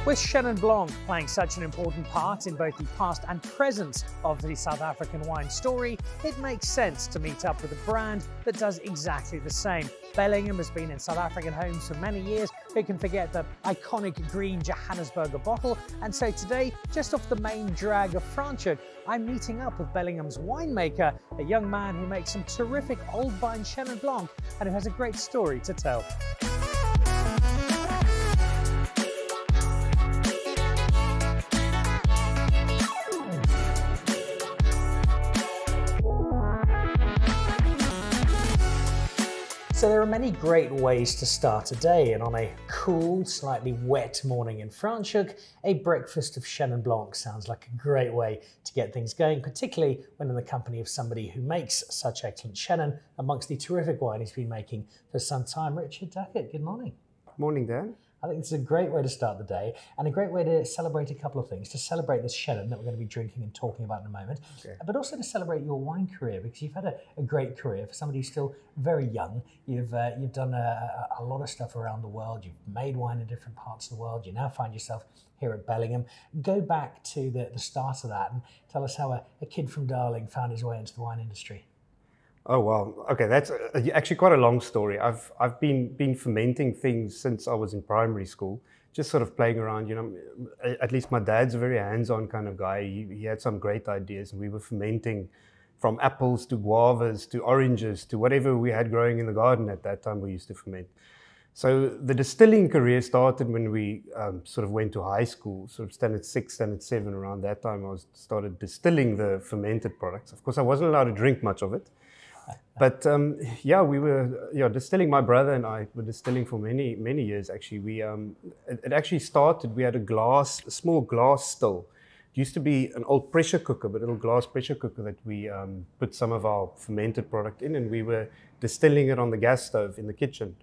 With Chenin Blanc playing such an important part in both the past and present of the South African wine story, it makes sense to meet up with a brand that does exactly the same. Bellingham has been in South African homes for many years. Who can forget the iconic green Johannesburger bottle? And so today, just off the main drag of Franschhoek, I'm meeting up with Bellingham's winemaker, a young man who makes some terrific old vine Chenin Blanc and who has a great story to tell. So there are many great ways to start a day, and on a cool, slightly wet morning in Franschhoek, a breakfast of Chenin Blanc sounds like a great way to get things going, particularly when in the company of somebody who makes such excellent Chenin amongst the terrific wine he's been making for some time. Richard Duckitt, good morning. Morning, Dan. I think it's a great way to start the day and a great way to celebrate a couple of things. To celebrate this Chenin that we're going to be drinking and talking about in a moment, but also to celebrate your wine career, because you've had a great career for somebody who's still very young. You've done a lot of stuff around the world. You've made wine in different parts of the world. You now find yourself here at Bellingham. Go back to the start of that and tell us how a kid from Darling found his way into the wine industry. Oh, wow. Okay, that's actually quite a long story. I've been fermenting things since I was in primary school, just sort of playing around. You know, at least my dad's a very hands-on kind of guy. He had some great ideas, and we were fermenting from apples to guavas to oranges to whatever we had growing in the garden at that time. We used to ferment. So the distilling career started when we sort of went to high school, sort of standard 6, standard 7. Around that time, I started distilling the fermented products. Of course, I wasn't allowed to drink much of it. But yeah, we were distilling. My brother and I were distilling for many years. Actually, it actually started. We had a small glass still. It used to be an old pressure cooker, but a little glass pressure cooker that we put some of our fermented product in, and we were distilling it on the gas stove in the kitchen.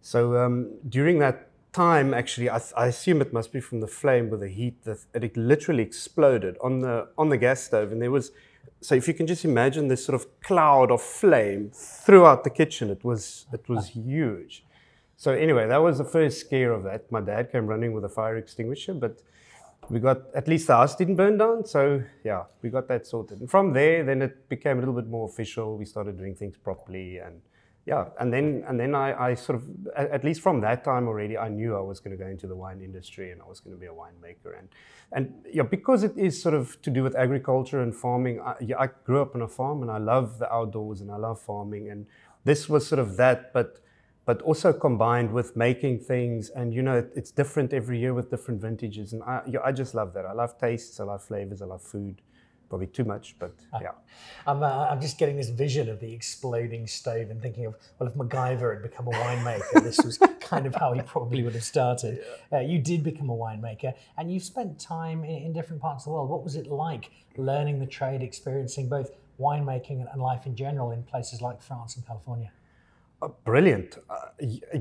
So during that time, actually, I assume it must be from the flame with the heat that it literally exploded on the gas stove, and there was. So if you can just imagine this sort of cloud of flame throughout the kitchen, it was huge. So anyway, that was the first scare of that. My dad came running with a fire extinguisher, but we got, at least the house didn't burn down. So yeah, we got that sorted. And from there, then it became a little bit more official. We started doing things properly, and yeah, and then I sort of, at least from that time already, I knew I was going to go into the wine industry and I was going to be a winemaker. And yeah, because it is sort of to do with agriculture and farming, I grew up on a farm and I love the outdoors and I love farming. And this was sort of that, but also combined with making things. And you know, it's different every year with different vintages. And I just love that. I love tastes, I love flavors, I love food. Probably too much, but yeah. I'm just getting this vision of the exploding stove and thinking of, well, if MacGyver had become a winemaker, this was kind of how he probably would have started. You did become a winemaker, and you've spent time in different parts of the world. What was it like learning the trade, experiencing both winemaking and life in general in places like France and California? Brilliant.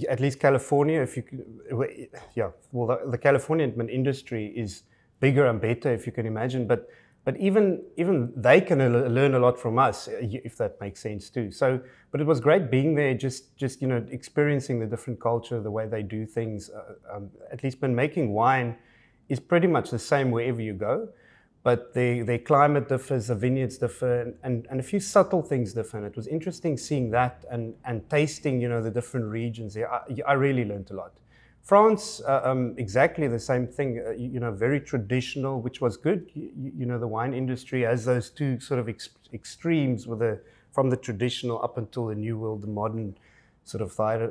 At least California, if you could, yeah. Well, the Californian industry is bigger and better, if you can imagine, but even they can learn a lot from us, if that makes sense too. So, but it was great being there, just you know, experiencing the different culture, the way they do things. At least when making wine is pretty much the same wherever you go, but their climate differs, the vineyards differ, and a few subtle things differ. And it was interesting seeing that and tasting, you know, the different regions there. I really learned a lot. France, exactly the same thing, you know, very traditional, which was good. You know, the wine industry has those two sort of extremes from the traditional up until the new world, the modern sort of side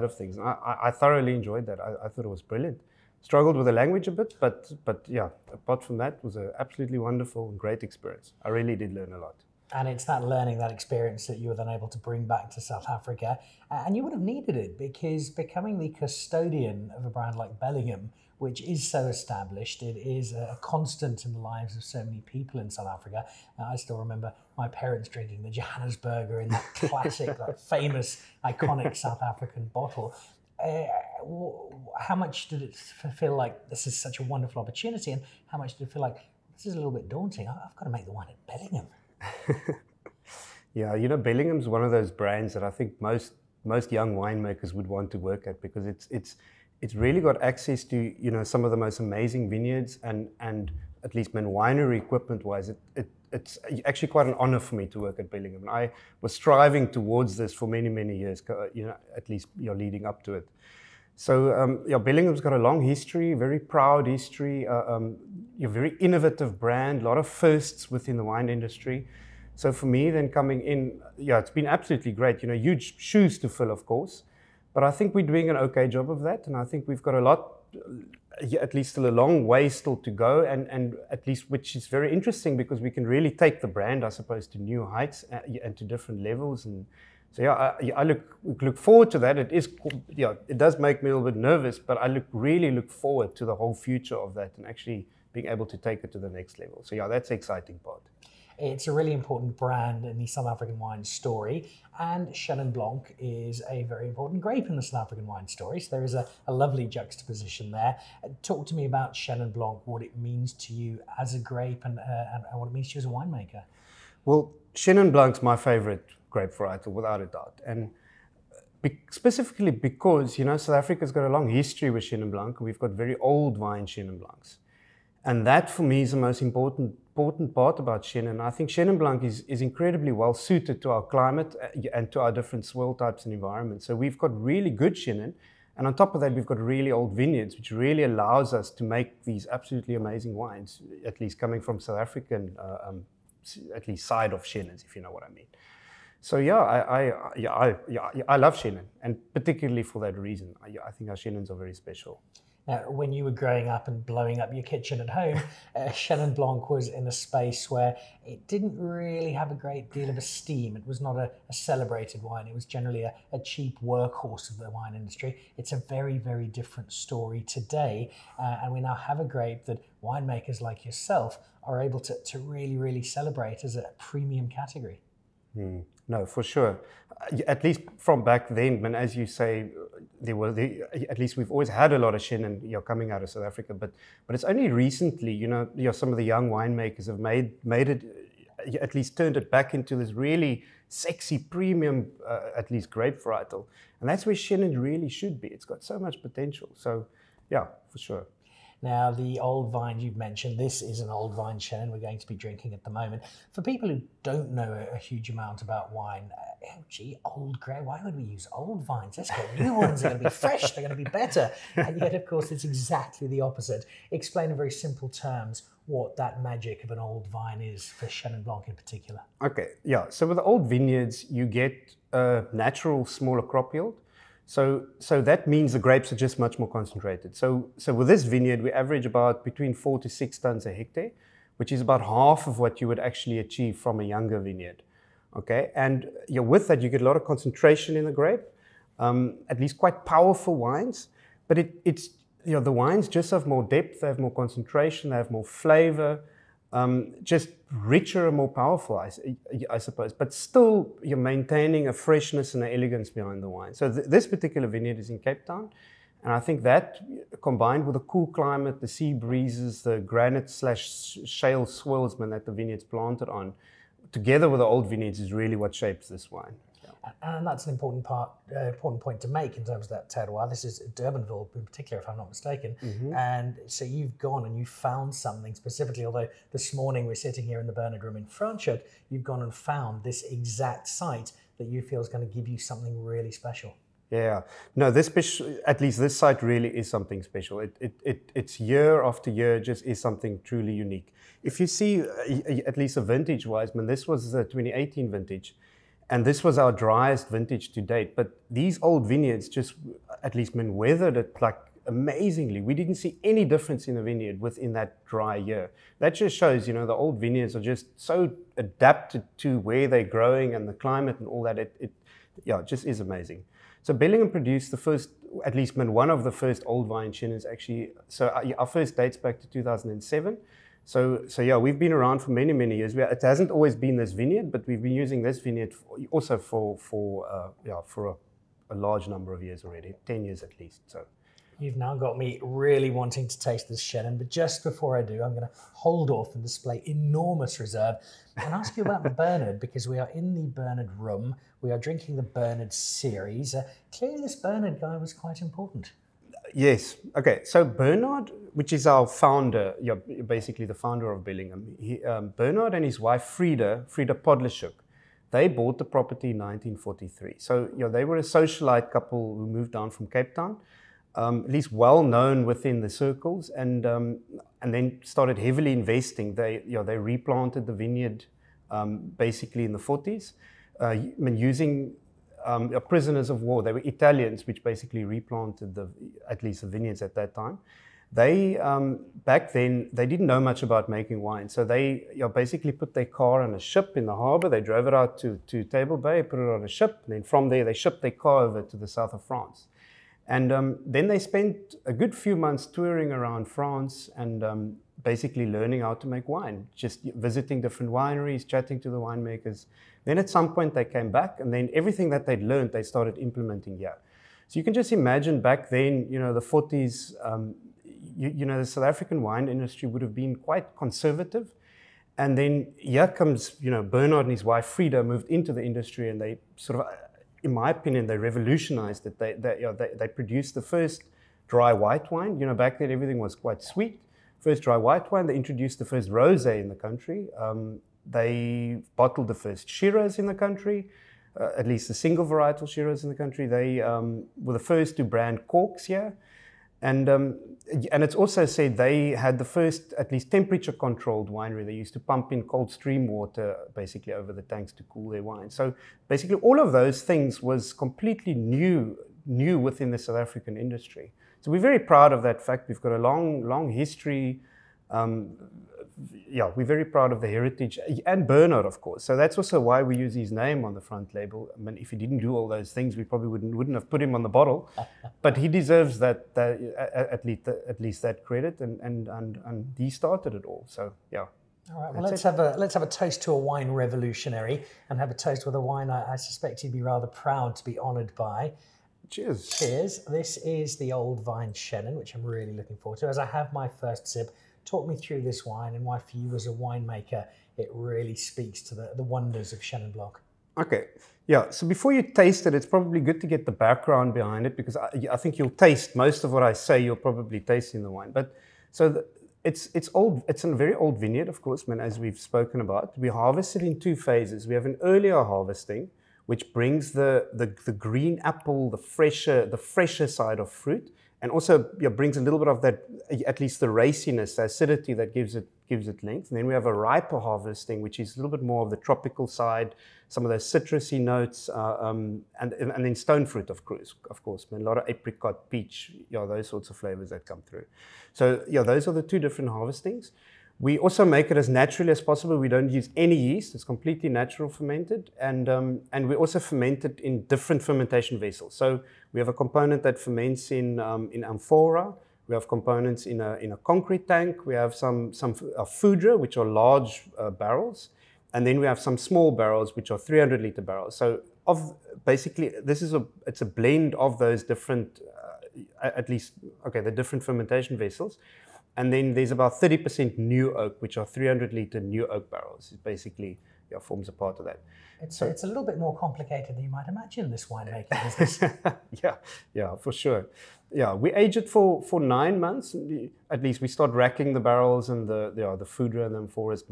of things. And I thoroughly enjoyed that. I thought it was brilliant. Struggled with the language a bit, but yeah, apart from that, it was an absolutely wonderful and great experience. I really did learn a lot. And it's that learning, that experience that you were then able to bring back to South Africa. And you would have needed it, because becoming the custodian of a brand like Bellingham, which is so established, it is a constant in the lives of so many people in South Africa. I still remember my parents drinking the Johannesburger in that classic, that famous, iconic South African bottle. How much did it feel like this is such a wonderful opportunity, and how much did it feel like this is a little bit daunting? I've got to make the wine at Bellingham. Yeah, you know, Bellingham's one of those brands that I think most young winemakers would want to work at, because it's really got access to, you know, some of the most amazing vineyards, and at least winery equipment wise, it's actually quite an honor for me to work at Bellingham. And I was striving towards this for many years, you know, at least, you know, leading up to it. So yeah, Bellingham's got a long history, very proud history, a very innovative brand, a lot of firsts within the wine industry. So for me, then coming in, yeah, it's been absolutely great. You know, huge shoes to fill, of course, but I think we're doing an okay job of that, and I think we've got a lot, at least still a long way still to go, and at least, which is very interesting because we can really take the brand, I suppose, to new heights and to different levels. And so yeah, I look forward to that. It is, yeah, it does make me a little bit nervous, but I really look forward to the whole future of that and actually being able to take it to the next level. So yeah, that's the exciting part. It's a really important brand in the South African wine story, and Chenin Blanc is a very important grape in the South African wine story. So there is a lovely juxtaposition there. Talk to me about Chenin Blanc, what it means to you as a grape, and what it means to you as a winemaker. Well, Chenin Blanc's my favorite grape varietal, without a doubt, and specifically because, you know, South Africa's got a long history with Chenin Blanc. We've got very old vine Chenin Blancs, and that for me is the most important part about Chenin. I think Chenin Blanc is incredibly well suited to our climate and to our different soil types and environments. So we've got really good Chenin, and on top of that, we've got really old vineyards, which really allows us to make these absolutely amazing wines, at least coming from South African, at least side of Chenins, if you know what I mean. So yeah, I love Chenin, and particularly for that reason, I think our Chenins are very special. Now, when you were growing up and blowing up your kitchen at home, Chenin Blanc was in a space where it didn't really have a great deal of esteem. It was not a celebrated wine. It was generally a cheap workhorse of the wine industry. It's a very, very different story today. And we now have a grape that winemakers like yourself are able to really, really celebrate as a premium category. No, for sure. At least from back then, and as you say, at least we've always had a lot of Chenin, you know, coming out of South Africa, but it's only recently, you know, some of the young winemakers have made it, at least turned it back into this really sexy premium, at least grape varietal, and that's where Chenin really should be. It's got so much potential. So, yeah, for sure. Now, the old vine you've mentioned, this is an old vine Chenin we're going to be drinking at the moment. For people who don't know a huge amount about wine, old grape, why would we use old vines? Let's get new ones. They're going to be fresh, they're going to be better. And yet, of course, it's exactly the opposite. Explain in very simple terms what that magic of an old vine is for Chenin Blanc in particular. Okay, yeah. So with the old vineyards, you get a natural smaller crop yield. So that means the grapes are just much more concentrated. So with this vineyard, we average about between 4 to 6 tons a hectare, which is about half of what you would actually achieve from a younger vineyard. Okay, and with that, you get a lot of concentration in the grape, at least quite powerful wines. But it's the wines just have more depth, they have more concentration, they have more flavor, just richer and more powerful, I suppose, but still you're maintaining a freshness and an elegance behind the wine. So this particular vineyard is in Cape Town, and I think that combined with the cool climate, the sea breezes, the granite/shale swirls that the vineyard's planted on, together with the old vineyards, is really what shapes this wine. And that's an important point to make in terms of that terroir. This is Durbanville in particular, if I'm not mistaken. Mm-hmm. And so you've gone and you found something specifically, although this morning we're sitting here in the Bernard Room in Franschhoek, you've gone and found this exact site that you feel is going to give you something really special. Yeah, no, at least this site really is something special. It's year after year just is something truly unique. If you see, at least a vintage-wise, this was the 2018 vintage, and this was our driest vintage to date. But these old vineyards just, at least weathered it like amazingly. We didn't see any difference in the vineyard within that dry year. That just shows, the old vineyards are just so adapted to where they're growing and the climate and all that. It just is amazing. So Bellingham produced the first, at least one of the first old vine Chenins actually. So our first dates back to 2007. So yeah, we've been around for many, many years. It hasn't always been this vineyard, but we've been using this vineyard also for a large number of years already, 10 years at least. So you've now got me really wanting to taste this Chenin, but just before I do, I'm going to hold off and display enormous reserve and ask you about the Bernard, because we are in the Bernard Room. We are drinking the Bernard series. Clearly this Bernard guy was quite important. Yes. Okay. So Bernard, which is our founder, yeah, basically the founder of Bellingham, Bernard and his wife Frida Podleshuk, they bought the property in 1943. So they were a socialite couple who moved down from Cape Town, at least well known within the circles, and then started heavily investing. They replanted the vineyard basically in the 40s, using prisoners of war. They were Italians, which basically replanted at least the vineyards at that time. They back then they didn't know much about making wine, so they basically put their car on a ship in the harbor. They drove it out to Table Bay, put it on a ship, and then from there they shipped their car over to the south of France. And then they spent a good few months touring around France and basically learning how to make wine, just visiting different wineries, chatting to the winemakers. Then at some point they came back, and then everything that they'd learned, they started implementing here. So you can just imagine back then, the 40s, the South African wine industry would have been quite conservative. And then here comes, Bernard and his wife Frida moved into the industry, and they sort of, in my opinion, they revolutionized it. They produced the first dry white wine. Back then everything was quite sweet. First dry white wine. They introduced the first rosé in the country. They bottled the first Shiraz in the country, at least the single varietal Shiraz in the country. They were the first to brand corks here. And it's also said they had the first, at least temperature-controlled winery. They used to pump in cold stream water, basically, over the tanks to cool their wine. So basically, all of those things was completely new within the South African industry. So we're very proud of that fact. We've got a long history. We're very proud of the heritage, and Bernard, of course. So that's also why we use his name on the front label. I mean, if he didn't do all those things, we probably wouldn't have put him on the bottle. But he deserves that at least that credit, and he started it all. So yeah. All right. Well, let's have a toast to a wine revolutionary, and have a toast with a wine I suspect you'd be rather proud to be honoured by. Cheers. Cheers. This is the Old Vine Chenin, which I'm really looking forward to. As I have my first sip, talk me through this wine and why, for you as a winemaker, it really speaks to the wonders of Chenin Blanc. Okay. Yeah. So before you taste it, it's probably good to get the background behind it, because I think you'll taste most of what I say. You'll probably taste in the wine. But so it's old. It's a very old vineyard, of course, as we've spoken about. We harvest it in two phases. We have an earlier harvesting, which brings the green apple, the fresher side of fruit, and also brings a little bit of that, at least the raciness, the acidity that gives it length. And then we have a riper harvesting, which is a little bit more of the tropical side, some of those citrusy notes, and then stone fruit, of course, a lot of apricot, peach, those sorts of flavors that come through. So those are the two different harvestings. We also make it as naturally as possible. We don't use any yeast. It's completely natural fermented. And we also ferment it in different fermentation vessels. So we have a component that ferments in amphora. We have components in a concrete tank. We have some foudre, which are large barrels. And then we have some small barrels, which are 300-liter barrels. So basically, it's a blend of those different, the different fermentation vessels. And then there's about 30% new oak, which are 300-liter new oak barrels. It basically forms a part of that. It's a little bit more complicated than you might imagine, this winemaking business. Yeah, for sure. Yeah, we age it for 9 months. At least we start racking the barrels and the foudre and the amphoras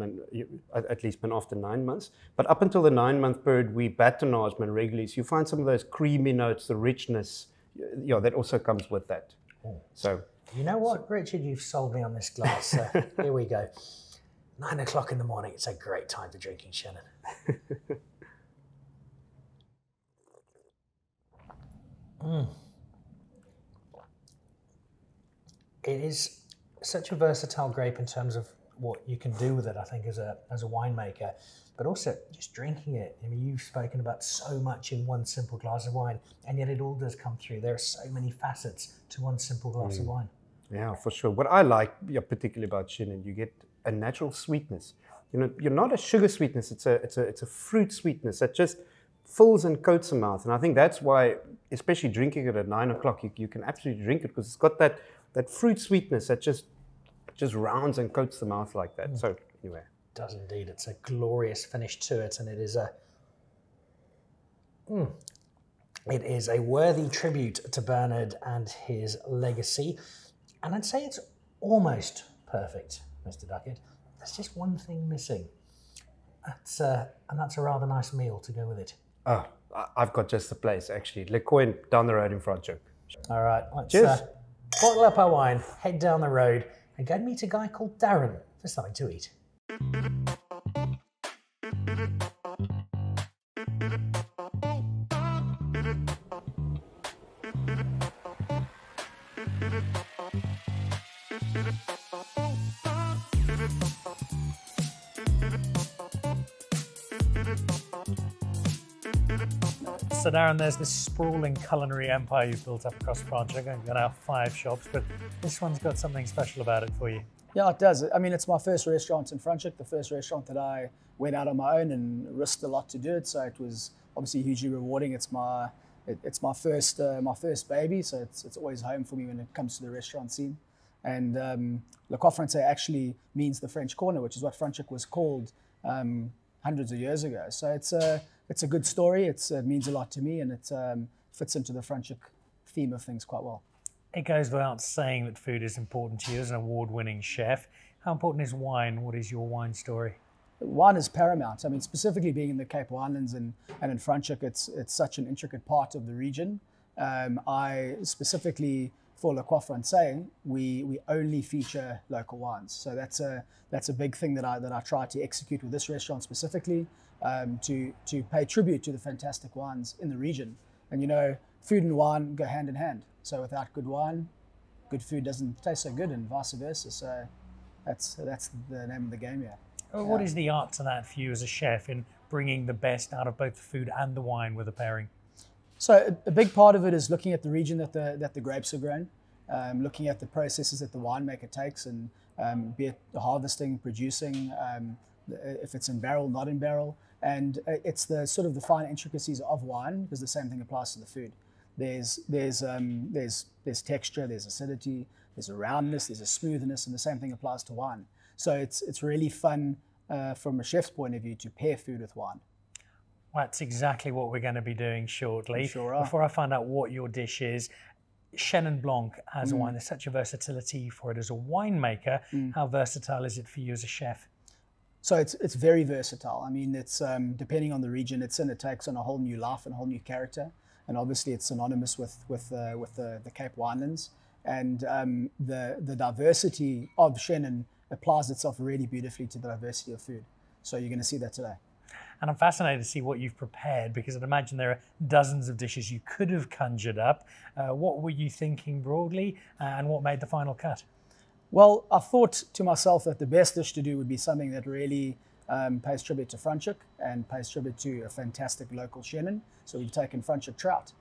at least after 9 months. But up until the 9-month period, we batonnage regularly. So you find some of those creamy notes, the richness, that also comes with that. Oh. So. You know what, Richard? You've sold me on this glass. So here we go. 9 o'clock in the morning. It's a great time for drinking Chenin. It is such a versatile grape in terms of what you can do with it, I think, as a winemaker, but also just drinking it. I mean, you've spoken about so much in one simple glass of wine, and yet it all does come through. There are so many facets to one simple glass of wine. Yeah, for sure. What I like particularly about Chenin, you get a natural sweetness. You're not a sugar sweetness. It's a fruit sweetness that just fills and coats the mouth. And I think that's why, especially drinking it at 9 o'clock, you can absolutely drink it, because it's got that fruit sweetness that just rounds and coats the mouth like that. So anyway, it does indeed. It's a glorious finish to it, and it is It is a worthy tribute to Bernard and his legacy. And I'd say it's almost perfect, Mr. Duckitt. There's just one thing missing. And that's a rather nice meal to go with it. Oh, I've got just the place, actually. Le Coin, down the road in Franschhoek. All right, let's Cheers. bottle up our wine, head down the road, and go meet a guy called Darren for something to eat. So Darren, there's this sprawling culinary empire you've built up across France. You've got now 5 shops, but this one's got something special about it for you. Yeah, it does. I mean, it's my first restaurant in Franschhoek, the first restaurant that I went out on my own and risked a lot to do it. So it was obviously hugely rewarding. It's my first baby, so it's always home for me when it comes to the restaurant scene. And Le Coin Français actually means the French corner, which is what Franschhoek was called hundreds of years ago. So it's a good story. It means a lot to me, and it fits into the Franschhoek theme of things quite well. It goes without saying that food is important to you as an award-winning chef. How important is wine? What is your wine story? Wine is paramount. I mean, specifically being in the Cape Winelands and in Franschhoek, it's such an intricate part of the region. I specifically, for Le Coin Français, we only feature local wines. So that's a big thing that I try to execute with this restaurant specifically, to pay tribute to the fantastic wines in the region. And you know, food and wine go hand in hand. So without good wine, good food doesn't taste so good, and vice versa. So that's the name of the game here. Well, what is the art to that for you as a chef in bringing the best out of both the food and the wine with a pairing? So a big part of it is looking at the region that the grapes are grown, looking at the processes that the winemaker takes, and be it the harvesting, producing, if it's in barrel, not in barrel, and it's the sort of the fine intricacies of wine, because the same thing applies to the food. There's texture, there's acidity, there's a roundness, there's a smoothness, and the same thing applies to wine. So it's really fun from a chef's point of view to pair food with wine. Well, that's exactly what we're going to be doing shortly. Sure are. Before I find out what your dish is, Chenin Blanc as a wine, there's such a versatility for it as a winemaker. How versatile is it for you as a chef? So it's very versatile. I mean, it's depending on the region it's in, it takes on a whole new life and a whole new character. And obviously it's synonymous with the Cape Winelands. And the diversity of Chenin applies itself really beautifully to the diversity of food. So you're going to see that today. And I'm fascinated to see what you've prepared, because I'd imagine there are dozens of dishes you could have conjured up. What were you thinking broadly, and what made the final cut? Well, I thought to myself that the best dish to do would be something that really pays tribute to Franschhoek and pays tribute to a fantastic local Chenin. So we've taken Franschhoek trout.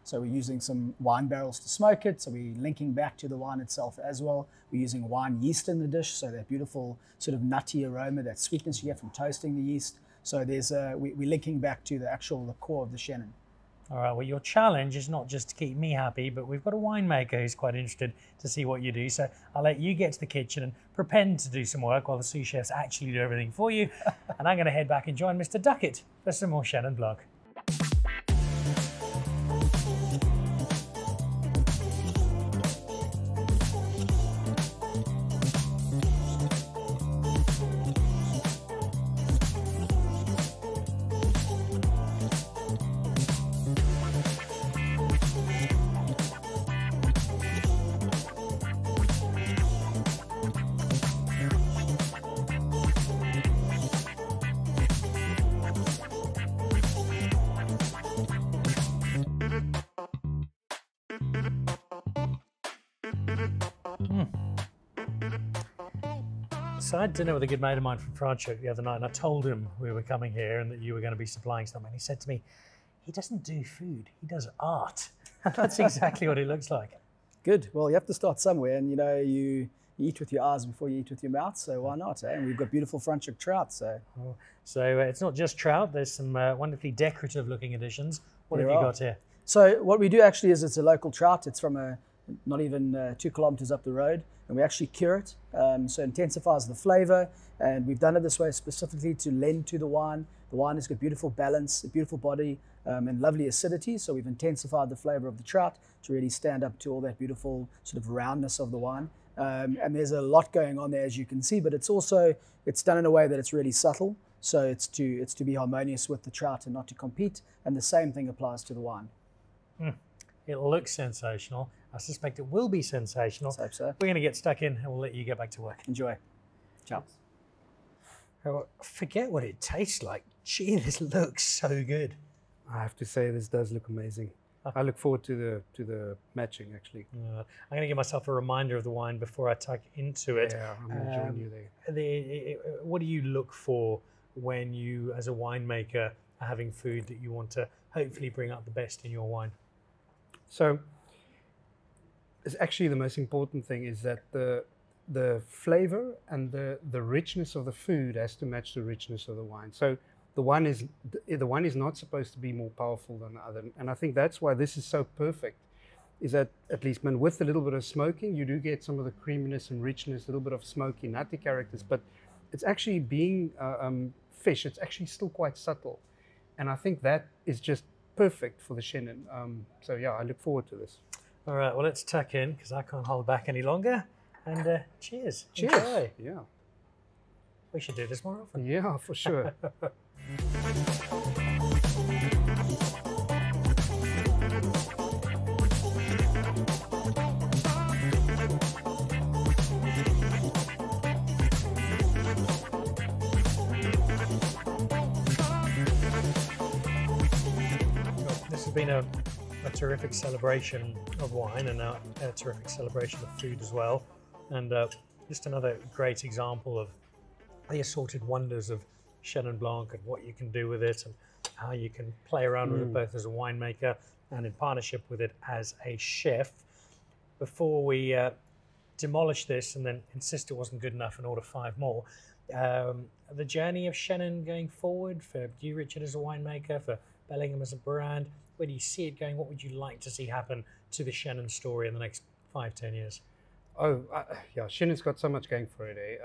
So we're using some wine barrels to smoke it. So we're linking back to the wine itself as well. We're using wine yeast in the dish, so that beautiful sort of nutty aroma, that sweetness you get from toasting the yeast. So we're linking back to the core of the Chenin. All right, well, your challenge is not just to keep me happy, but we've got a winemaker who's quite interested to see what you do. So I'll let you get to the kitchen and pretend to do some work while the sous chefs actually do everything for you. And I'm going to head back and join Mr. Duckitt for some more Chenin Blanc. So I had dinner with a good mate of mine from Franschhoek the other night, and I told him we were coming here and that you were going to be supplying something. And he said to me, he doesn't do food, he does art. And that's exactly what it looks like. Good. Well, you have to start somewhere, and you know, you eat with your eyes before you eat with your mouth, so why not? Eh? And we've got beautiful Franschhoek trout. So it's not just trout, there's some wonderfully decorative looking additions. What have you got here? So what we do actually is it's a local trout. It's from a not even 2 kilometers up the road, and we actually cure it. So it intensifies the flavor, and we've done it this way specifically to lend to the wine. The wine has got beautiful balance, a beautiful body, and lovely acidity. So we've intensified the flavor of the trout to really stand up to all that beautiful sort of roundness of the wine. And there's a lot going on there, as you can see, but it's done in a way that it's really subtle. So it's to be harmonious with the trout and not to compete. And the same thing applies to the wine. It looks sensational. I suspect it will be sensational. So, We're going to get stuck in and we'll let you get back to work. enjoy. Ciao. Oh, forget what it tastes like. Gee, this looks so good. I have to say, this does look amazing. I look forward to the matching, actually. I'm going to give myself a reminder of the wine before I tuck into it. Yeah, I'm going to join you there. What do you look for when you, as a winemaker, are having food that you want to hopefully bring out the best in your wine? So, it's actually the most important thing is that the flavor and the richness of the food has to match the richness of the wine. So the wine is not supposed to be more powerful than the other, and I think that's why this is so perfect. Is that at least with a little bit of smoking, you do get some of the creaminess and richness, a little bit of smoky, nutty characters, but it's actually being fish. It's actually still quite subtle, and I think that is just perfect for the Chenin. So yeah, I look forward to this. All right, well, let's tuck in because I can't hold back any longer. And cheers. Cheers. Enjoy. Yeah. We should do this more often. Yeah, for sure. This has been a terrific celebration of wine and a terrific celebration of food as well. And just another great example of the assorted wonders of Chenin Blanc and what you can do with it and how you can play around with it both as a winemaker and in partnership with it as a chef. Before we demolish this and then insist it wasn't good enough and order 5 more, the journey of Chenin going forward for you, Richard, as a winemaker, for Bellingham as a brand, where do you see it going? What would you like to see happen to the Chenin story in the next 5-10 years? Oh, yeah, Chenin's got so much going for it.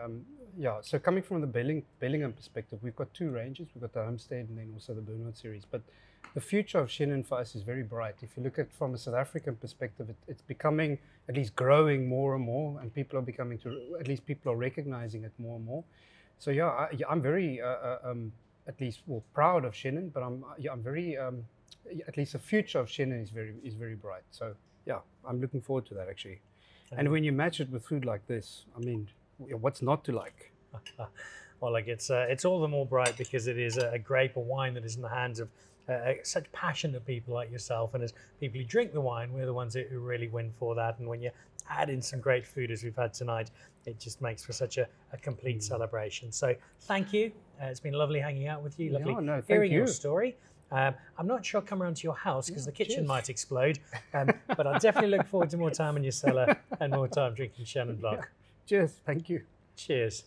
Yeah, so coming from the Bellingham perspective, we've got 2 ranges. We've got the Homestead and then also the Bernard series. But the future of Chenin for us is very bright. If you look at from a South African perspective, it's becoming, at least growing more and more, and people are recognizing it more and more. So yeah, I'm very, at least, proud of Chenin, but I'm very, at least the future of Chenin is very bright. So yeah, I'm looking forward to that actually. And when you match it with food like this, I mean, what's not to like? Well, like it's all the more bright because it is a grape, a wine that is in the hands of such passionate people like yourself. And as people who drink the wine, we're the ones who really win for that. And when you add in some great food as we've had tonight, it just makes for such a complete celebration. So thank you. It's been lovely hanging out with you. Lovely hearing your story. I'm not sure I'll come around to your house because the kitchen might explode, but I'll definitely look forward to more time in your cellar and more time drinking Chenin Blanc. Yeah. Cheers. Thank you. Cheers.